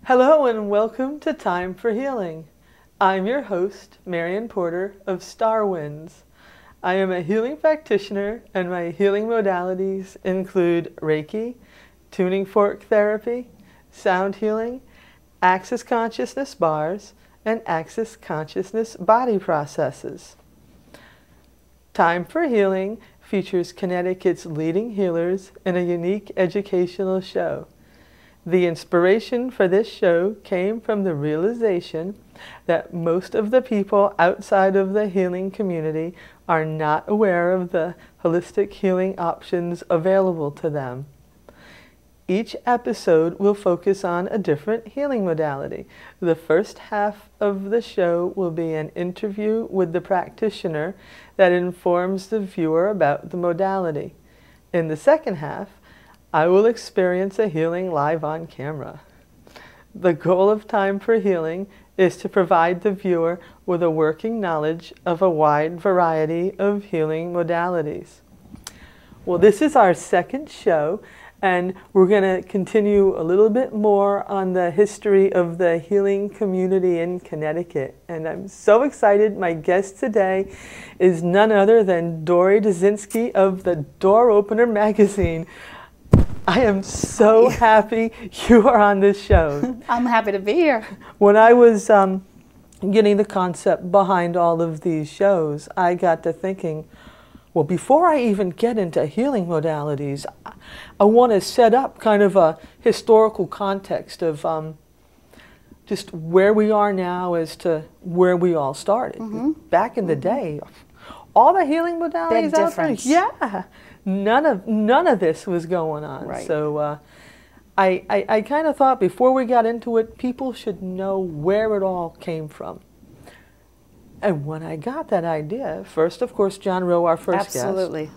Hello and welcome to Time for Healing. I'm your host, Marion Porter of Star Winds. I am a healing practitioner and my healing modalities include Reiki, tuning fork therapy, sound healing, Access consciousness bars, and Access consciousness body processes. Time for Healing features Connecticut's leading healers in a unique educational show. The inspiration for this show came from the realization that most of the people outside of the healing community are not aware of the holistic healing options available to them. Each episode will focus on a different healing modality. The first half of the show will be an interview with the practitioner that informs the viewer about the modality. In the second half, I will experience a healing live on camera. The goal of Time for Healing is to provide the viewer with a working knowledge of a wide variety of healing modalities. Well, this is our second show, and we're going to continue a little bit more on the history of the healing community in Connecticut. And I'm so excited. My guest today is none other than Dory Dzinski of the Door Opener magazine. I am so happy you are on this show. I'm happy to be here. When I was getting the concept behind all of these shows, I got to thinking, well, before I even get into healing modalities, I want to set up kind of a historical context of just where we are now as to where we all started. Back in the day, all the healing modalities Big out difference. there, yeah, none of this was going on. Right. So I kind of thought before we got into it, people should know where it all came from. And when I got that idea, first, of course, John Rowe, our first guest. Absolutely.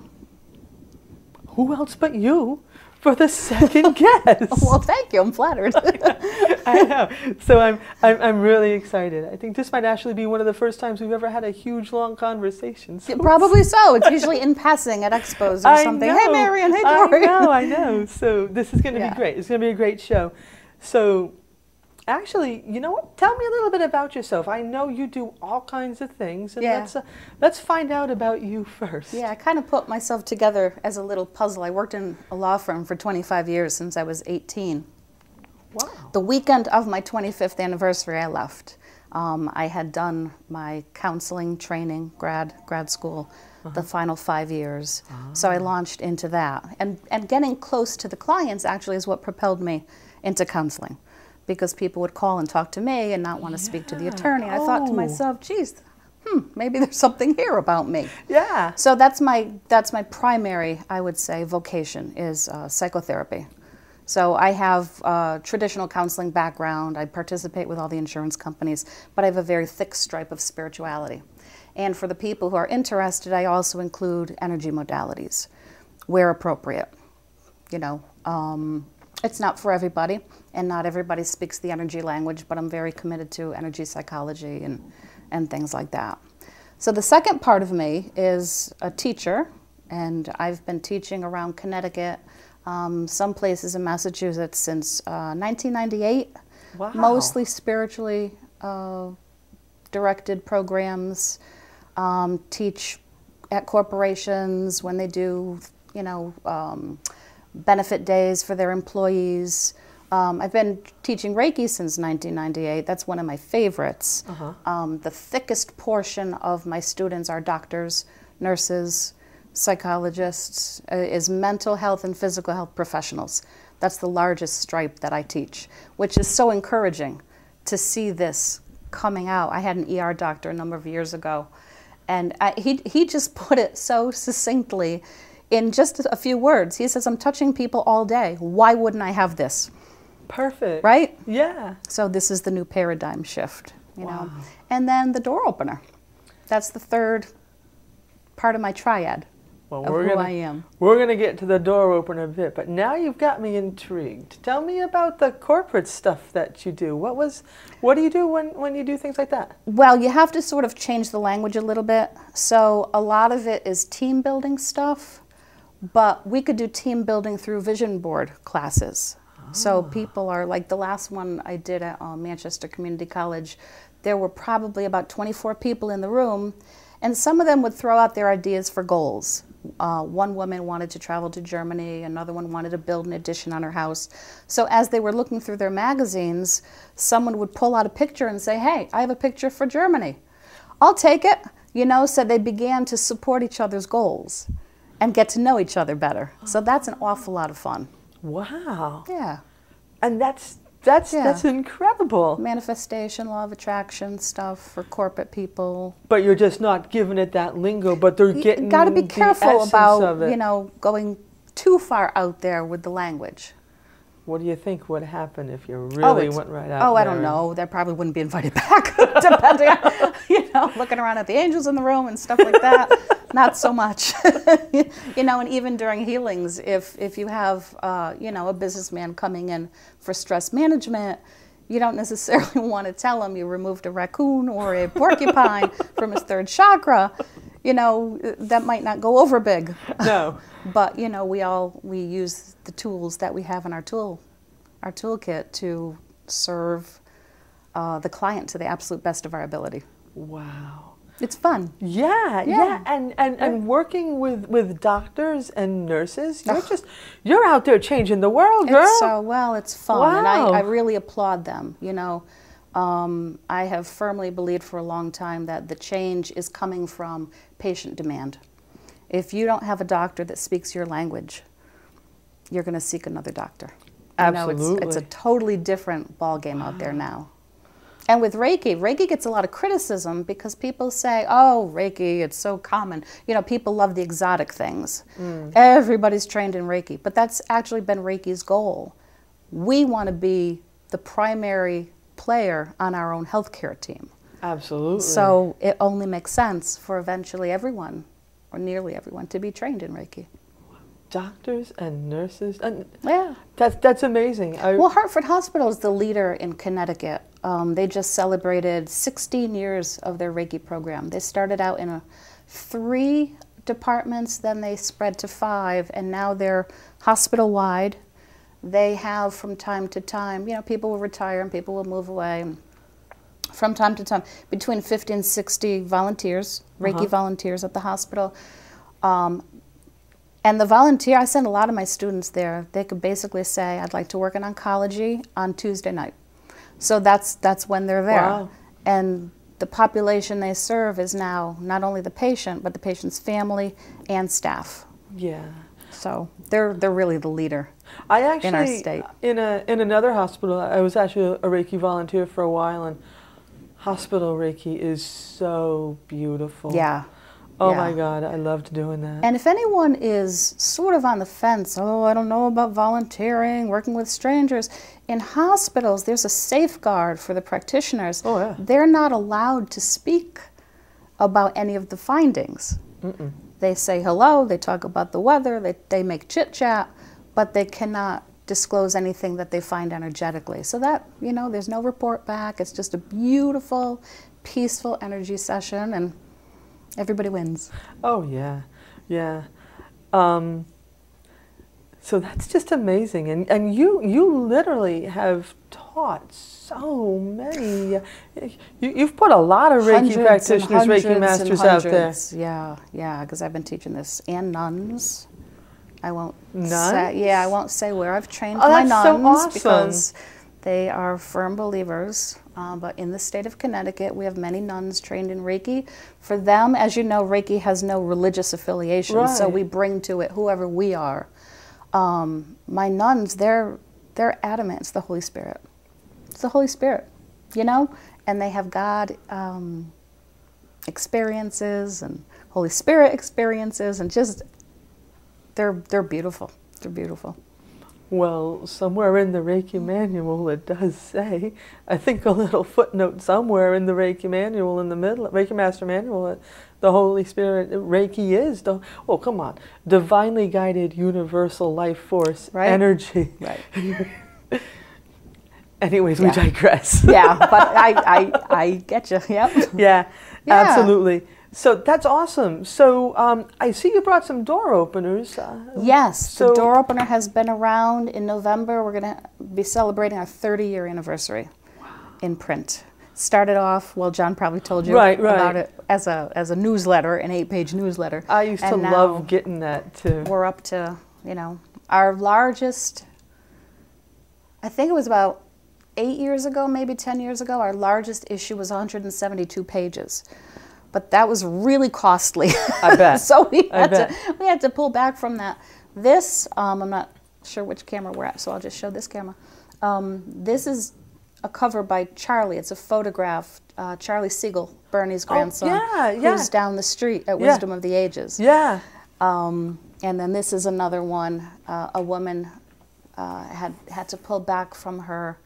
Who else but you for the second guest? Well, thank you. I'm flattered. I know. So I'm really excited. I think this might actually be one of the first times we've ever had a huge, long conversation. So Probably so. It's usually in passing at expos or something. Hey, Marion. Hey, Dory. I know. So this is going to be great. It's going to be a great show. So actually, you know what? Tell me a little bit about yourself. I know you do all kinds of things, and let's find out about you first. Yeah, I kind of put myself together as a little puzzle. I worked in a law firm for 25 years since I was 18. Wow. The weekend of my 25th anniversary, I left. I had done my counseling training, grad school, the final 5 years. So I launched into that. And getting close to the clients actually is what propelled me into counseling, because people would call and talk to me and not want to speak to the attorney. And I thought to myself, geez, maybe there's something here about me. Yeah. So that's my primary, I would say, vocation is psychotherapy. So I have a traditional counseling background. I participate with all the insurance companies, but I have a very thick stripe of spirituality. And for the people who are interested, I also include energy modalities where appropriate. You know, it's not for everybody, and not everybody speaks the energy language, but I'm very committed to energy psychology and things like that. So the second part of me is a teacher, and I've been teaching around Connecticut, some places in Massachusetts since 1998. Wow. Mostly spiritually directed programs, teach at corporations when they do, you know, benefit days for their employees. I've been teaching Reiki since 1998. That's one of my favorites. The thickest portion of my students are doctors, nurses, psychologists, is mental health and physical health professionals. That's the largest stripe that I teach, which is so encouraging to see this coming out. I had an ER doctor a number of years ago, and he just put it so succinctly in just a few words. He says, I'm touching people all day. Why wouldn't I have this? Perfect. Right? Yeah. So this is the new paradigm shift, you know. And then the door opener. That's the third part of my triad of who I am. We're going to get to the door opener a bit, but now you've got me intrigued. Tell me about the corporate stuff that you do. What do you do when you do things like that? Well, you have to sort of change the language a little bit. So a lot of it is team building stuff, but we could do team building through vision board classes. So people are like, the last one I did at Manchester Community College, there were probably about 24 people in the room, and some of them would throw out their ideas for goals. One woman wanted to travel to Germany, another one wanted to build an addition on her house. So as they were looking through their magazines, someone would pull out a picture and say, hey, I have a picture for Germany. I'll take it. You know, so they began to support each other's goals and get to know each other better. So that's an awful lot of fun. Wow. Yeah. And that's incredible. Manifestation, law of attraction stuff for corporate people. But you're just not giving it that lingo, but they're getting You got to be careful about, of it. you know, going too far out there with the language. What do you think would happen if you really went right out there? I don't know. They probably wouldn't be invited back, depending on, you know, looking around at the angels in the room and stuff like that. Not so much. You know, and even during healings, if you have, you know, a businessman coming in for stress management, you don't necessarily want to tell him you removed a raccoon or a porcupine from his third chakra. You know, that might not go over big. No. But, you know, we use the tools that we have in our toolkit to serve the client to the absolute best of our ability. Wow. It's fun. Yeah. And working with doctors and nurses, you're out there changing the world, girl. It's fun. Wow. And I really applaud them, you know. I have firmly believed for a long time that the change is coming from patient demand. If you don't have a doctor that speaks your language, you're going to seek another doctor. Absolutely. You know, it's a totally different ballgame out there now. And with Reiki gets a lot of criticism because people say, oh, Reiki, it's so common. You know, people love the exotic things. Everybody's trained in Reiki, but that's actually been Reiki's goal. We want to be the primary player on our own healthcare team. Absolutely. So it only makes sense for eventually everyone, or nearly everyone, to be trained in Reiki. Doctors and nurses. And yeah. That's amazing. Well, Hartford Hospital is the leader in Connecticut. They just celebrated 16 years of their Reiki program. They started out in 3 departments, then they spread to 5, and now they're hospital-wide. They have, from time to time, you know, people will retire and people will move away. From time to time, between 50 and 60 volunteers, Reiki volunteers at the hospital. And the volunteer, I send a lot of my students there. They could basically say, I'd like to work in oncology on Tuesday night. So that's when they're there. Wow. And the population they serve is now not only the patient, but the patient's family and staff. Yeah. So they're really the leader in our state. In another hospital, I was actually a Reiki volunteer for a while, and hospital Reiki is so beautiful. Yeah. Oh my God, I loved doing that. And if anyone is sort of on the fence, oh, I don't know about volunteering, working with strangers, in hospitals there's a safeguard for the practitioners. Oh, yeah. They're not allowed to speak about any of the findings. They say hello, they talk about the weather, they make chit-chat, but they cannot disclose anything that they find energetically. So that, you know, there's no report back. It's just a beautiful, peaceful energy session, and everybody wins. Oh, yeah, yeah. So that's just amazing. And you literally have taught so many. You've put a lot of Reiki practitioners, Reiki masters out there. Yeah, because I've been teaching this, and nuns. I won't nuns? say, I won't say where I've trained my nuns, so awesome. Because they are firm believers. But in the state of Connecticut, we have many nuns trained in Reiki. For them, as you know, Reiki has no religious affiliation, so we bring to it whoever we are. My nuns, they're adamant it's the Holy Spirit. It's the Holy Spirit, you know? And they have God experiences and Holy Spirit experiences, and just, they're beautiful. They're beautiful. Well, somewhere in the Reiki manual it does say, I think a little footnote somewhere in the Reiki manual in the middle, Reiki Master Manual, the Holy Spirit, Reiki is, oh come on, divinely guided universal life force, energy. Right. Anyways, we digress. Yeah, but I get you, yep. Yeah, absolutely. So that's awesome. So I see you brought some door openers. Yes, so the door opener has been around. In November, we're going to be celebrating our 30-year anniversary in print. Started off, well, John probably told you about it as a newsletter, an 8-page newsletter. I used to love getting that too. We're up to, you know, our largest, I think it was about 8 years ago, maybe 10 years ago, our largest issue was 172 pages. But that was really costly. I bet. So we had to pull back from that. This, I'm not sure which camera we're at, so I'll just show this camera. This is a cover by Charlie. It's a photograph. Charlie Siegel, Bernie's grandson, who's down the street at Wisdom of the Ages. Yeah. And then this is another one. A woman had to pull back from her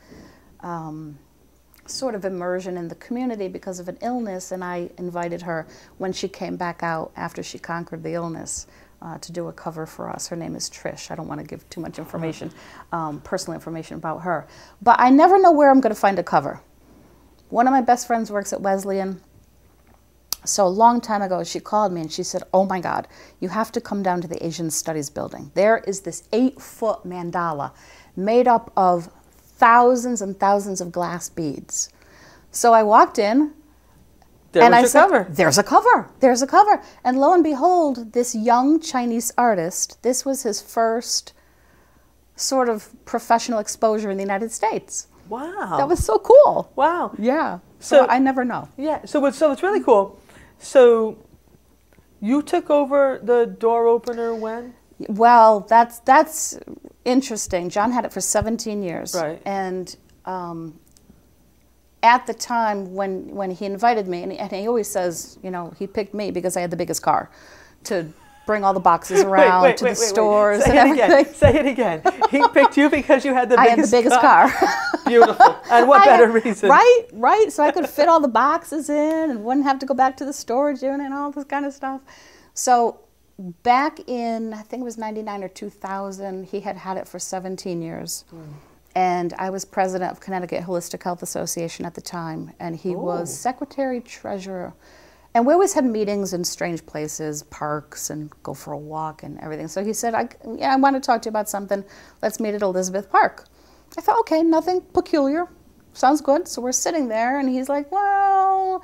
sort of immersion in the community because of an illness, and I invited her when she came back out after she conquered the illness to do a cover for us. Her name is Trish. I don't want to give too much information, personal information about her. But I never know where I'm going to find a cover. One of my best friends works at Wesleyan. So a long time ago, she called me and she said, oh my God, you have to come down to the Asian Studies building. There is this 8-foot mandala made up of thousands and thousands of glass beads. So I walked in, and I said, there's a cover, there's a cover. And lo and behold, this young Chinese artist, this was his first sort of professional exposure in the United States. Wow. That was so cool. Wow. Yeah. So I never know. Yeah. So it's really cool. So you took over the door opener when? Well, that's interesting. John had it for 17 years. Right. And at the time when he invited me, and he always says, you know, he picked me because I had the biggest car to bring all the boxes around to the stores and everything. Say it again. He picked you because you had the biggest car. I had the biggest car. Beautiful. And what better reason? Right. So I could fit all the boxes in and wouldn't have to go back to the storage unit and all this kind of stuff. So back in, I think it was 99 or 2000, he had it for 17 years. And I was president of Connecticut Holistic Health Association at the time. And he was secretary treasurer. And we always had meetings in strange places, parks, and go for a walk and everything. So he said, I want to talk to you about something. Let's meet at Elizabeth Park. I thought, okay, nothing peculiar. Sounds good. So we're sitting there, and he's like, well,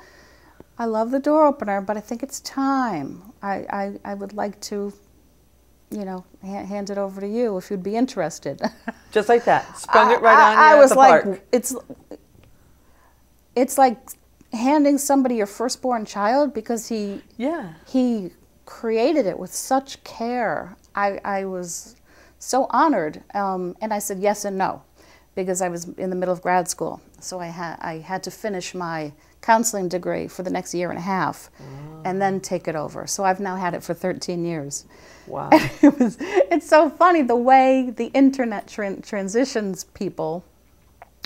I love the door opener, but I think it's time. I would like to, you know, hand it over to you if you'd be interested. Just like that. Sprung it right on you at the park. It's like handing somebody your firstborn child because he created it with such care. I was so honored, and I said yes and no because I was in the middle of grad school. So I had to finish my counseling degree for the next year and a half and then take it over. So I've now had it for 13 years. Wow. It's so funny the way the internet transitions people.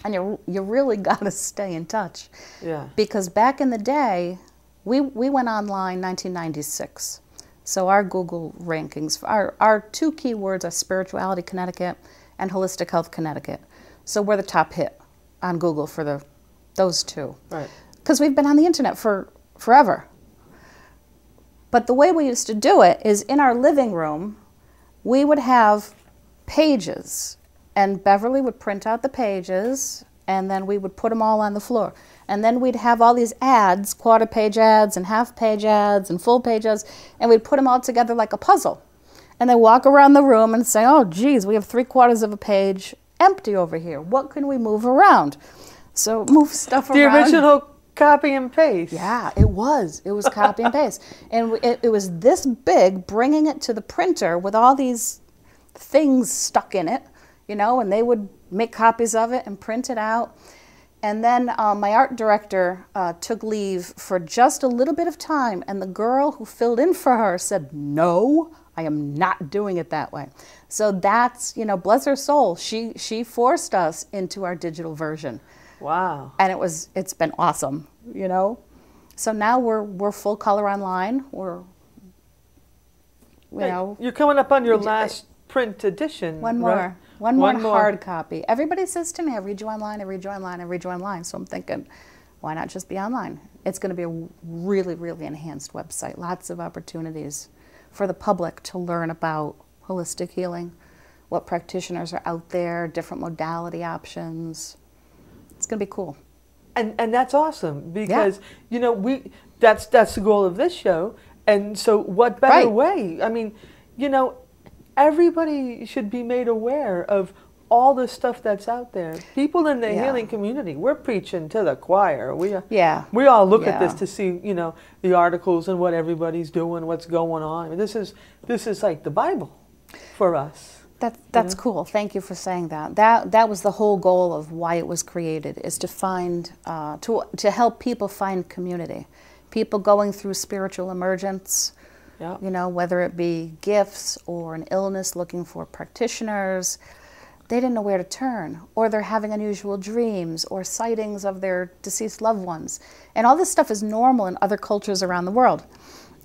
And you really got to stay in touch. Yeah. Because back in the day, we went online 1996. So our Google rankings, our two keywords are Spirituality Connecticut and Holistic Health Connecticut. So we're the top hit on Google for those two. Right. Because we've been on the internet for forever. But the way we used to do it is in our living room, we would have pages. And Beverly would print out the pages, and then we would put them all on the floor. And then we'd have all these ads, quarter-page ads and half-page ads and full-page ads, and we'd put them all together like a puzzle. And then walk around the room and say, oh, geez, we have 3/4 of a page empty over here. What can we move around? So move stuff around. The original copy and paste. Yeah, it was. It was copy and paste. And it was this big, bringing it to the printer with all these things stuck in it. You know, and they would make copies of it and print it out. And then my art director took leave for just a little bit of time, and the girl who filled in for her said, no, I am not doing it that way. So that's, you know, bless her soul, she forced us into our digital version. Wow. And it's been awesome, you know. So now we're full color online. You're coming up on your last print edition. One more. Right? One more hard copy. Everybody says to me, I read you online, I read you online, I read you online. So I'm thinking, Why not just be online? It's going to be a really, really enhanced website. Lots of opportunities for the public to learn about holistic healing, what practitioners are out there, different modality options. It's going to be cool. And that's awesome because, you know, that's the goal of this show. And so what better way? I mean, you know, everybody should be made aware of all the stuff that's out there. People in the healing community, we're preaching to the choir. We all look at this to see, you know, the articles and what everybody's doing, what's going on. I mean, this is like the Bible for us. That's cool. Thank you for saying that. That was the whole goal of why it was created, is to find to help people find community. People going through spiritual emergence, you know, whether it be gifts or an illness, looking for practitioners. They didn't know where to turn, or they're having unusual dreams or sightings of their deceased loved ones. And all this stuff is normal in other cultures around the world,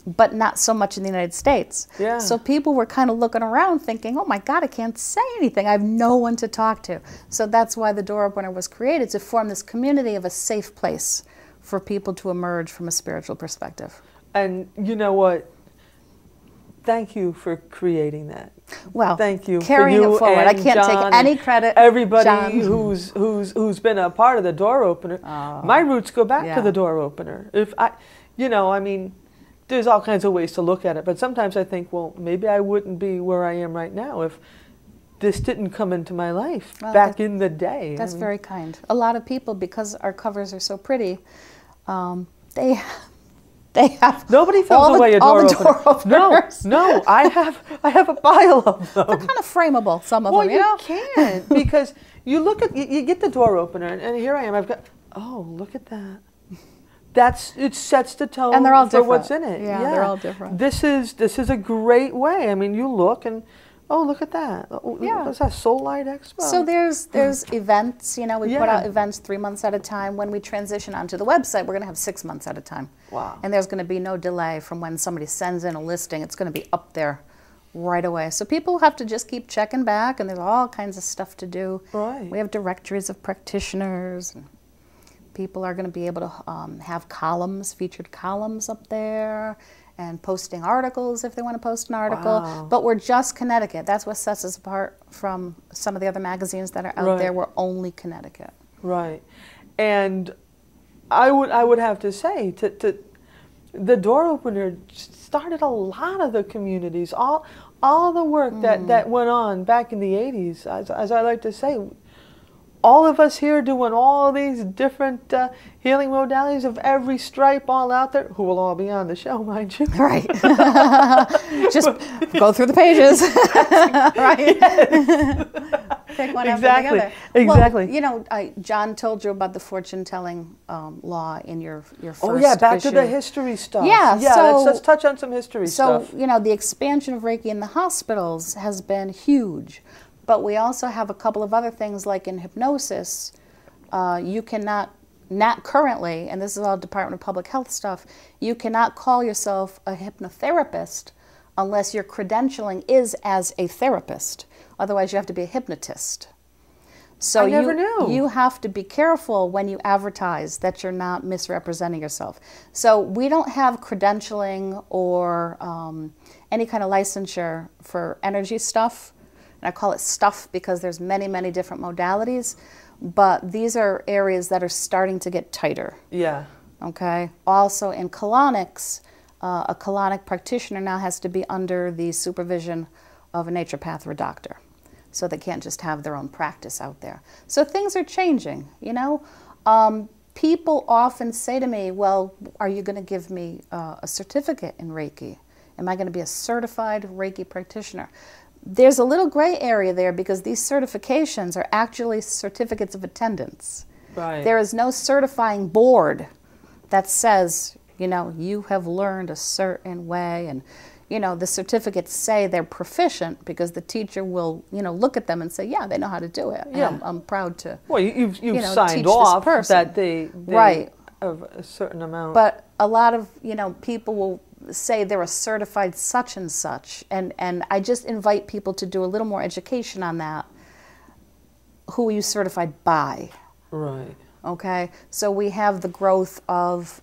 but not so much in the United States. Yeah. So people were kind of looking around thinking, oh my God, I can't say anything. I have no one to talk to. So that's why the Door Opener was created, to form this community of a safe place for people to emerge from a spiritual perspective. And you know what? Thank you for creating that. Well, thank you. Carrying it forward. I can't take any credit. Everybody who's been a part of the Door Opener. My roots go back to the Door Opener. If I, you know, I mean, there's all kinds of ways to look at it, but sometimes I think, well, maybe I wouldn't be where I am right now if this didn't come into my life back in the day. That's very kind. A lot of people, because our covers are so pretty, they have nobody throws away a door opener. No, I have a pile of them. They're kind of frameable, some of them. You know? Can't, because you look at you get the door opener, and here I am. I've got, oh, look at that. It sets the tone and they're all for what's in it. Yeah, they're all different. This is a great way. I mean, you look and, oh, look at that. What's that, Soul Light Expo? So there's events, you know, we put out events 3 months at a time. When we transition onto the website, we're going to have 6 months at a time. Wow. And there's going to be no delay from when somebody sends in a listing. It's going to be up there right away. So people have to just keep checking back, and there's all kinds of stuff to do. Right. We have directories of practitioners. And people are going to be able to have columns, featured columns up there, and posting articles if they want to post an article. Wow. But we're just Connecticut. That's what sets us apart from some of the other magazines that are out there. We're only Connecticut. Right. And I would have to say, the Door Opener started a lot of the communities, all the work that went on back in the 80s, as I like to say. All of us here doing all these different healing modalities of every stripe, all out there, who will all be on the show, mind you. Right. Just go through the pages. Right. Pick one after the other. Exactly. Well, you know, John told you about the fortune-telling law in your first Oh yeah, back issue. to the history stuff. Yeah. So, let's touch on some history stuff. So, you know, the expansion of Reiki in the hospitals has been huge. But we also have a couple of other things, like in hypnosis. You cannot, not currently, and this is all Department of Public Health stuff, you cannot call yourself a hypnotherapist unless your credentialing is as a therapist. Otherwise, you have to be a hypnotist. So I never knew. You have to be careful when you advertise that you're not misrepresenting yourself. So we don't have credentialing or any kind of licensure for energy stuff. And I call it stuff because there's many, many different modalities, but these are areas that are starting to get tighter. Yeah. Okay. Also in colonics, a colonic practitioner now has to be under the supervision of a naturopath or a doctor. So they can't just have their own practice out there. So things are changing, you know. People often say to me, well, are you going to give me a certificate in Reiki? Am I going to be a certified Reiki practitioner? There's a little gray area there because these certifications are actually certificates of attendance. Right. There is no certifying board that says, you know, you have learned a certain way, and, you know, the certificates say they're proficient because the teacher will, you know, look at them and say, yeah, they know how to do it. Yeah. And I'm proud to. Well, you've you know, signed off that they right. of a certain amount. But a lot of, you know, people will say they're a certified such and such, and I just invite people to do a little more education on that. Who are you certified by? Right. Okay, so we have the growth of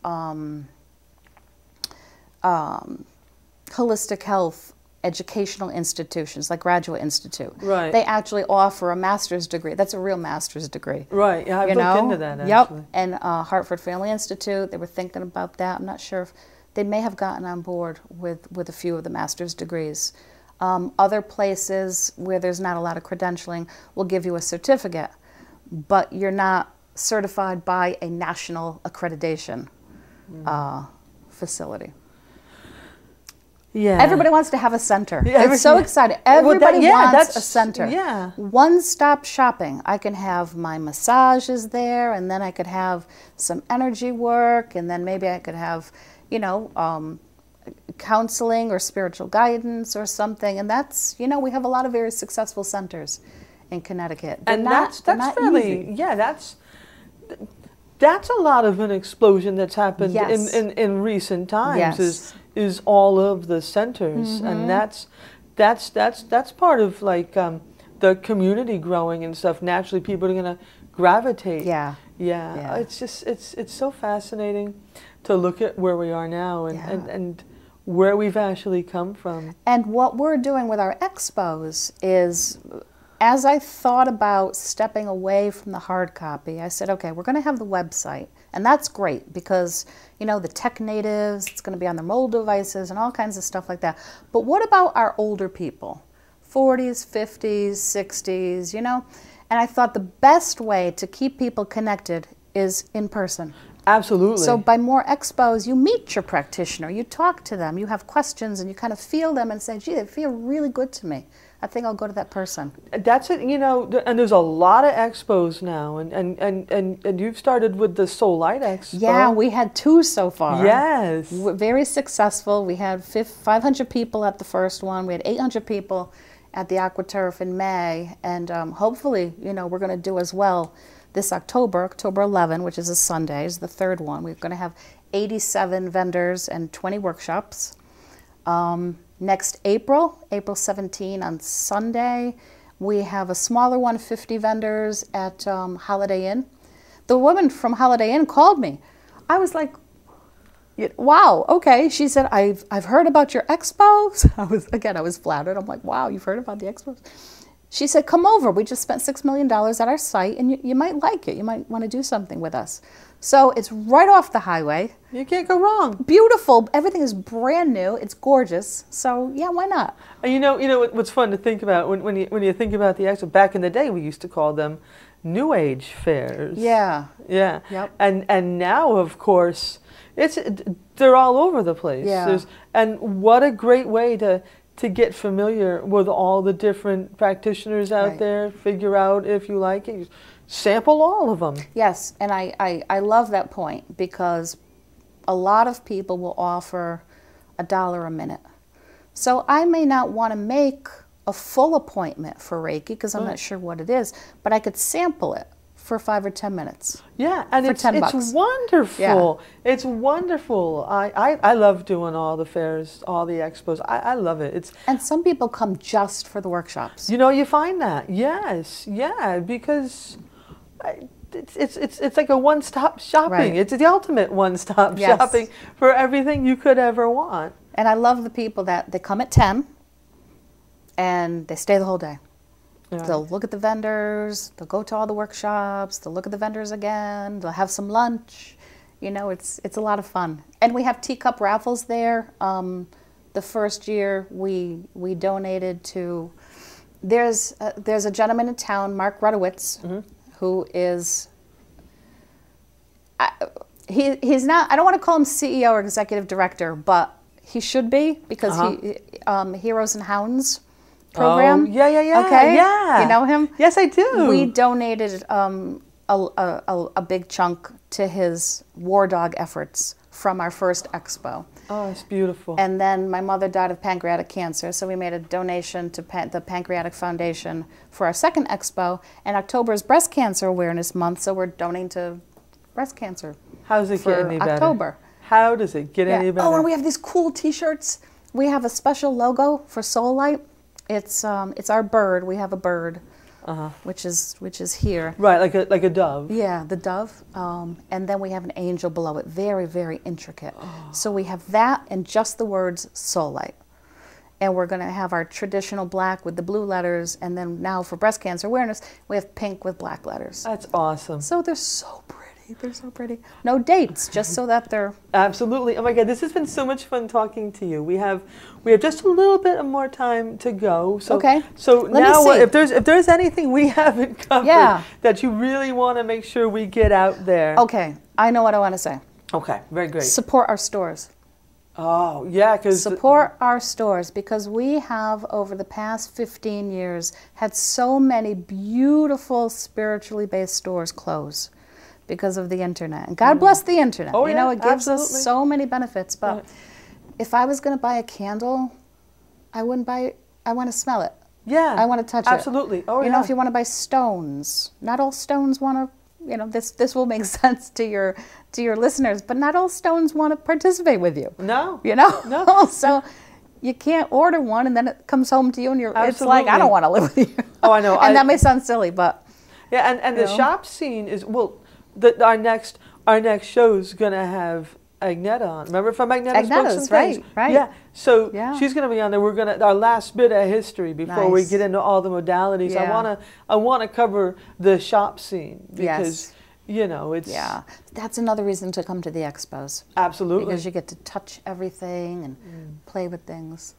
holistic health educational institutions like Graduate Institute. Right. They actually offer a master's degree. That's a real master's degree. Right. Yeah, I've looked into that, actually. Yep. And Hartford Family Institute, they were thinking about that. I'm not sure if they may have gotten on board with a few of the master's degrees. Other places where there's not a lot of credentialing will give you a certificate, but you're not certified by a national accreditation facility. Yeah. Everybody wants to have a center. Yeah, it's so exciting. Everybody wants a center. Yeah. One-stop shopping. I can have my massages there, and then I could have some energy work, and then maybe I could have, you know, counseling or spiritual guidance or something. And that's, you know, we have a lot of very successful centers in Connecticut. And that's really, yeah, that's a lot of an explosion that's happened in recent times. Is all of the centers, and that's part of like the community growing and stuff. Naturally, people are going to gravitate. Yeah. It's just it's so fascinating to look at where we are now and where we've actually come from. And what we're doing with our expos is, as I thought about stepping away from the hard copy, I said, okay, we're going to have the website. And that's great because, you know, the tech natives, it's going to be on their mobile devices and all kinds of stuff like that. But what about our older people? 40s, 50s, 60s, you know? And I thought the best way to keep people connected is in person. Absolutely. So by more expos, you meet your practitioner, you talk to them, you have questions, and you kind of feel them and say, gee, they feel really good to me. I think I'll go to that person. That's it, you know, and there's a lot of expos now, and you've started with the Soul Light Expo. Yeah, we had 2 so far. Yes. Very successful. We had 500 people at the first one. We had 800 people at the AquaTurf in May, and hopefully, you know, we're going to do as well this October 11, which is a Sunday, is the 3rd one. We're going to have 87 vendors and 20 workshops. Next April 17 on Sunday, we have a smaller one, 50 vendors at Holiday Inn. The woman from Holiday Inn called me. I was like, wow, okay. She said, I've heard about your expos. I was flattered. I'm like, wow, you've heard about the expos? She said, come over. We just spent $6 million at our site, and you might like it. You might want to do something with us. So it's right off the highway. You can't go wrong. Beautiful. Everything is brand new. It's gorgeous. So yeah, why not? You know what's fun to think about when you think about the expo. Back in the day, we used to call them New Age fairs. Yeah. Yeah. Yep. And now, of course, they're all over the place. Yeah. And what a great way to get familiar with all the different practitioners out there. Figure out if you like it. Sample all of them. Yes, and I love that point because a lot of people will offer $1 a minute. So I may not want to make a full appointment for Reiki because I'm not sure what it is, but I could sample it for 5 or 10 minutes. Yeah, and it's wonderful. Yeah. It's wonderful. I love doing all the fairs, all the expos. I love it. And some people come just for the workshops. You know, you find that. Yes, yeah, because it's like a one-stop shopping. Right. It's the ultimate one-stop shopping for everything you could ever want. And I love the people that they come at 10 and they stay the whole day. Yeah. They'll look at the vendors, they'll go to all the workshops, they'll look at the vendors again, they'll have some lunch. You know, it's a lot of fun. And we have teacup raffles there. The first year we donated to, there's a gentleman in town, Mark Rudowitz, who is, he's not, I don't want to call him CEO or executive director, but he should be because he, Heroes and Hounds program. Oh, yeah. Okay? Yeah. You know him? Yes, I do. We donated a big chunk to his war dog efforts from our first expo. Oh, it's beautiful. And then my mother died of pancreatic cancer, so we made a donation to the Pancreatic Foundation for our second expo. And October is Breast Cancer Awareness Month, so we're donating to breast cancer. How does it get any better? October. How does it get any better? Oh, and we have these cool T-shirts. We have a special logo for Soul Light. It's our bird. We have a bird. which is here. Right, like a dove. Yeah, the dove. And then we have an angel below it, very, very intricate. So we have that and just the words soul light. And we're going to have our traditional black with the blue letters. And then now for breast cancer awareness, we have pink with black letters. That's awesome. So they're so pretty. They're so pretty. No dates, just so that they're... Absolutely. Oh my God, this has been so much fun talking to you. We have just a little bit more time to go. So, okay. So now, if there's anything we haven't covered that you really want to make sure we get out there. Okay, I know what I want to say. Okay, very great. Support our stores. Oh, yeah, because... Support our stores, because we have, over the past 15 years, had so many beautiful spiritually based stores close because of the internet. And God bless the internet. Oh, you know, it gives us so many benefits. But if I was going to buy a candle, I wouldn't buy it. I want to smell it. Yeah. I want to touch it. Absolutely. Oh, you know, if you want to buy stones, not all stones want to, you know, this will make sense to your listeners, but not all stones want to participate with you. No. You know? No. So you can't order one and then it comes home to you and it's like, I don't want to live with you. Oh, I know. And that may sound silly, but... Yeah, and the shop scene is, well, our next show's going to have Agneta on. Remember from Agneta's Books and Things? Right. Yeah. So she's going to be on there. We're going to our last bit of history before we get into all the modalities. Yeah. I want to cover the shop scene because you know, it's that's another reason to come to the expos. Absolutely. Because you get to touch everything and play with things.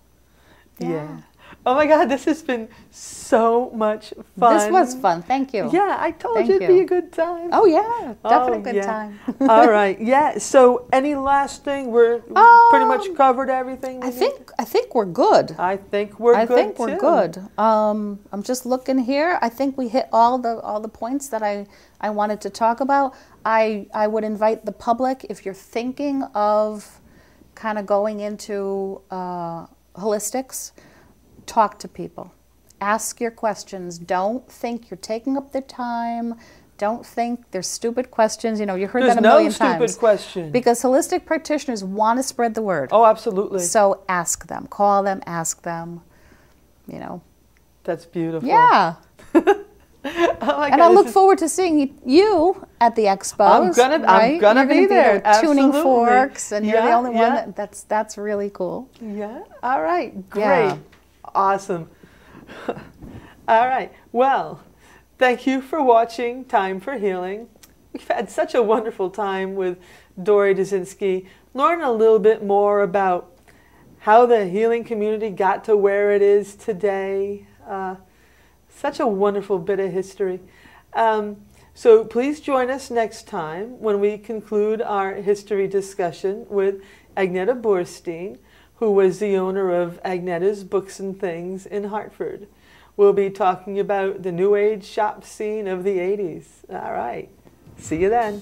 Yeah. Oh my God, this has been so much fun. This was fun. Thank you. Yeah, I told you it'd be a good time. Oh yeah, definitely a good time. All right. Yeah. So, any last thing? We're pretty much covered everything. I think we're good. I think we're good. I'm just looking here. I think we hit all the points that I wanted to talk about. I would invite the public, if you're thinking of kind of going into holistics, talk to people. Ask your questions. Don't think you're taking up their time. Don't think they're stupid questions. You know, you heard that a million times. There's no stupid question. Because holistic practitioners want to spread the word. Oh, absolutely. So ask them. Call them. Ask them. You know. That's beautiful. Yeah. Oh my and God, I look forward to seeing you at the expos. I'm gonna be there. Tuning forks, and you're the only one that's really cool. Yeah. All right. Great. Yeah. Awesome. All right. Well, thank you for watching Time for Healing. We've had such a wonderful time with Dory Dzinski, learning a little bit more about how the healing community got to where it is today. Such a wonderful bit of history. So please join us next time when we conclude our history discussion with Agneta Borstein, who was the owner of Agneta's Books and Things in Hartford. We'll be talking about the New Age shop scene of the 80s. All right. See you then.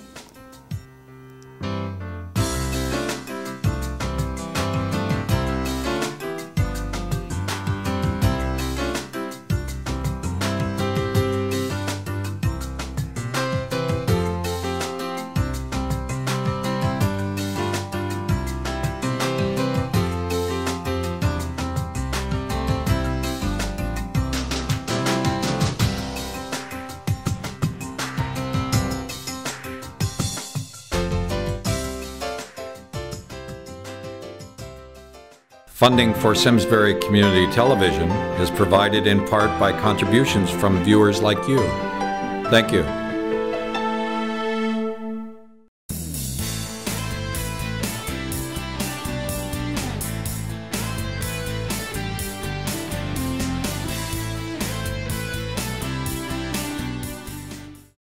Funding for Simsbury Community Television is provided in part by contributions from viewers like you. Thank you.